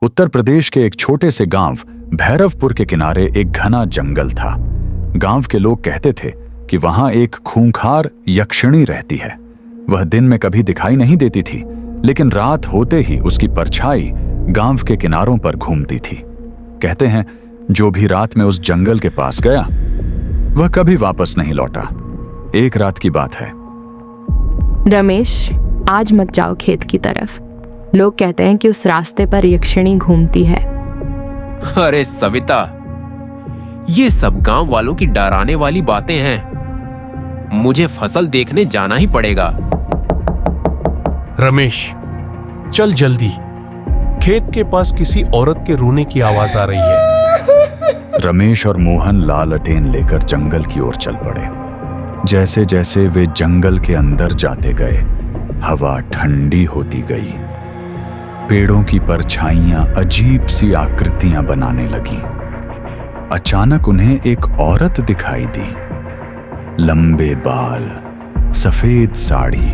उत्तर प्रदेश के एक छोटे से गांव भैरवपुर के किनारे एक घना जंगल था। गांव के लोग कहते थे कि वहां एक खूंखार यक्षिणी रहती है। वह दिन में कभी दिखाई नहीं देती थी, लेकिन रात होते ही उसकी परछाई गांव के किनारों पर घूमती थी। कहते हैं जो भी रात में उस जंगल के पास गया वह कभी वापस नहीं लौटा। एक रात की बात है। रमेश, आज मत जाओ खेत की तरफ। लोग कहते हैं कि उस रास्ते पर यक्षिणी घूमती है। अरे सविता, ये सब गांव वालों की डराने वाली बातें हैं। मुझे फसल देखने जाना ही पड़ेगा। रमेश, चल जल्दी। खेत के पास किसी औरत के रोने की आवाज आ रही है। रमेश और मोहन लालटेन लेकर जंगल की ओर चल पड़े। जैसे जैसे वे जंगल के अंदर जाते गए, हवा ठंडी होती गई। पेड़ों की परछाइयां अजीब सी आकृतियां बनाने लगीं। अचानक उन्हें एक औरत दिखाई दी। लंबे बाल, सफेद साड़ी,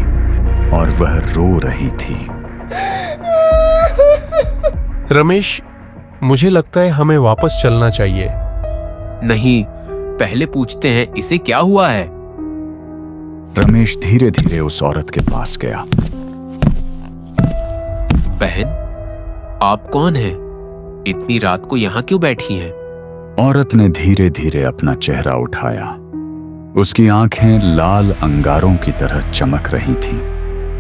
और वह रो रही थी। रमेश, मुझे लगता है हमें वापस चलना चाहिए। नहीं, पहले पूछते हैं इसे क्या हुआ है। रमेश धीरे धीरे उस औरत के पास गया। बहन, आप कौन हैं? इतनी रात को यहाँ क्यों बैठी हैं? औरत ने धीरे धीरे अपना चेहरा उठाया। उसकी आंखें लाल अंगारों की तरह चमक रही थीं।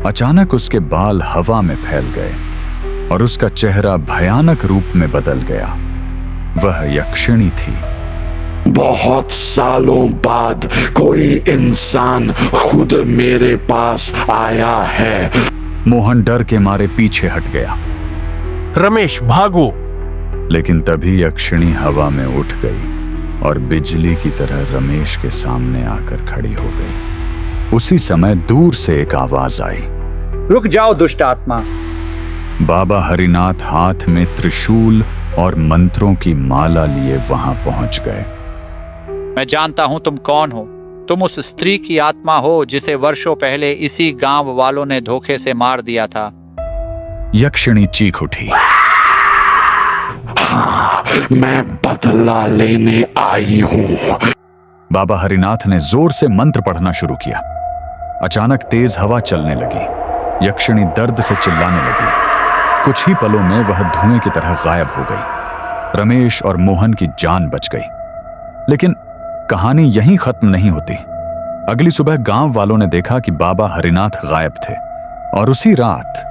अचानक उसके बाल हवा में फैल गए और उसका चेहरा भयानक रूप में बदल गया। वह यक्षिणी थी। बहुत सालों बाद कोई इंसान खुद मेरे पास आया है। मोहन डर के मारे पीछे हट गया। रमेश, भागो! लेकिन तभी यक्षिणी हवा में उठ गई और बिजली की तरह रमेश के सामने आकर खड़ी हो गई। उसी समय दूर से एक आवाज आई, रुक जाओ दुष्ट आत्मा। बाबा हरिनाथ हाथ में त्रिशूल और मंत्रों की माला लिए वहां पहुंच गए। मैं जानता हूं तुम कौन हो। तुम उस स्त्री की आत्मा हो जिसे वर्षों पहले इसी गांव वालों ने धोखे से मार दिया था। यक्षिणी चीख उठी, हाँ, मैं बदला लेने आई हूं। बाबा हरिनाथ ने जोर से मंत्र पढ़ना शुरू किया। अचानक तेज हवा चलने लगी। यक्षिणी दर्द से चिल्लाने लगी। कुछ ही पलों में वह धुएं की तरह गायब हो गई। रमेश और मोहन की जान बच गई। लेकिन कहानी यहीं खत्म नहीं होती। अगली सुबह गांव वालों ने देखा कि बाबा हरिनाथ गायब थे और उसी रात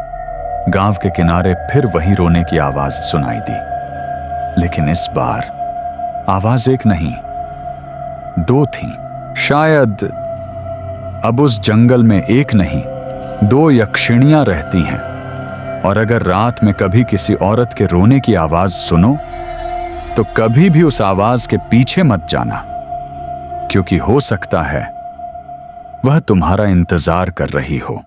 गांव के किनारे फिर वही रोने की आवाज सुनाई दी। लेकिन इस बार आवाज एक नहीं, दो थीं। शायद अब उस जंगल में एक नहीं, दो यक्षिणियां रहती हैं। और अगर रात में कभी किसी औरत के रोने की आवाज सुनो तो कभी भी उस आवाज के पीछे मत जाना, क्योंकि हो सकता है वह तुम्हारा इंतजार कर रही हो।